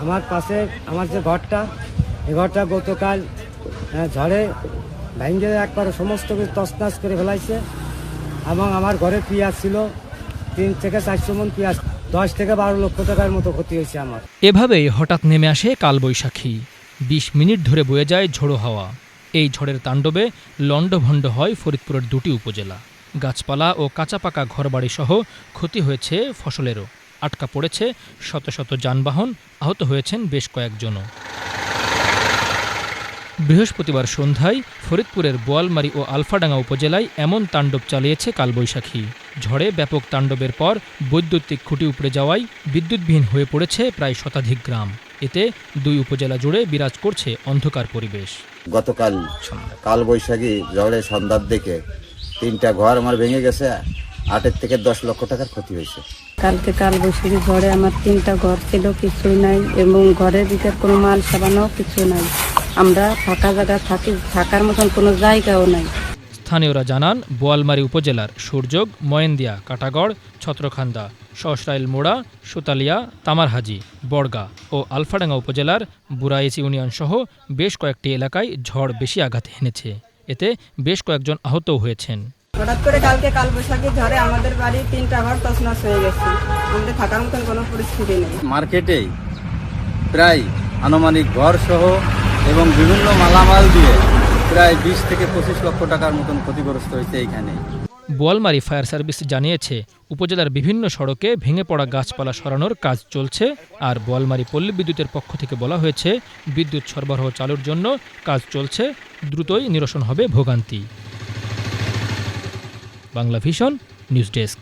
আমার পাশে আমার যে ঘরটা, এই ঘরটা গতকাল ঝড়ে ভেঙে একবার সমস্ত কিছু তছনছ করে ফেলাইছে। এবং আমার ঘরে পেঁয়াজ ছিল 3 থেকে 400 মণ পেঁয়াজ, 10 থেকে 12 লক্ষ টাকার মতো ক্ষতি হয়েছে আমার। এভাবেই হঠাৎ নেমে আসে কালবৈশাখী। 20 মিনিট ধরে বয়ে যায় ঝোড়ো হাওয়া। এই ঝড়ের তাণ্ডবে লণ্ডভণ্ড হয় ফরিদপুরের 2টি উপজেলা। গাছপালা ও কাঁচা পাকা ঘরবাড়ি সহ ক্ষতি হয়েছে ফসলেরও। আটকা পড়েছে শত শত যানবাহন, আহত হয়েছেন বেশ কয়েকজনও। বৃহস্পতিবার সন্ধ্যায় ফরিদপুরের বোয়ালমারী ও আলফাডাঙ্গা উপজেলায় এমন তাণ্ডব চালিয়েছে কালবৈশাখী। ঝড়ে ব্যাপক তাণ্ডবের পর বৈদ্যুতিক খুঁটি উপড়ে যাওয়ায় বিদ্যুৎবিহীন হয়ে পড়েছে প্রায় শতাধিক গ্রাম। এতে 2 উপজেলা জুড়ে বিরাজ করছে অন্ধকার পরিবেশ। গতকাল কালবৈশাখী ঝড়ে সন্ধ্যার দিকে 3টা ঘর আমার ভেঙে গেছে, 8 থেকে 10 লক্ষ টাকার ক্ষতি হয়েছে। কালকে কালবৈশাখী ঝড়ে আমার 3টা ঘর ছিল, কিছুই নাই, এবং ঘরের ভিতর কোনো মাল সাবানো কিছু নাই। আমরা ফাঁকা জায়গা থাকি, থাকার মতন কোনো জায়গাও নাই। স্থানীয়রা জানান, বোয়ালমারী উপজেলার সূর্যোগ, ময়েন্দিয়া, কাটাগড়, ছত্রখান্দা, সসরাইল মোড়া, সুতালিয়া, তামারহাজি, বড়গা ও আলফাডাঙ্গা উপজেলার বুড়াইচ ইউনিয়ন সহ বেশ কয়েকটি এলাকায় ঝড় বেশি আঘাত হেনেছে। এতে বেশ কয়েকজন আহতও হয়েছেন। হঠাৎ করে কালকে কালবৈশাখী ঝড়ে আমাদের বাড়ি 3টা ঘর তছনছ হয়ে গেছে। আমাদের থাকার মতন কোনো পরিস্থিতি নেই। মার্কেটে প্রায় আনুমানিক ঘর সহ এবং বিভিন্ন মালামাল দিয়ে প্রায় 20 থেকে 25 লক্ষ টাকার মতন ক্ষতিগ্রস্ত হয়েছে এইখানে। বোয়ালমারী ফায়ার সার্ভিস জানিয়েছে, উপজেলার বিভিন্ন সড়কে ভেঙে পড়া গাছপালা সরানোর কাজ চলছে। আর বোয়ালমারী পল্লী বিদ্যুতের পক্ষ থেকে বলা হয়েছে, বিদ্যুৎ সরবরাহ চালুর জন্য কাজ চলছে, দ্রুতই নিরসন হবে ভোগান্তি। Bangla vision news desk.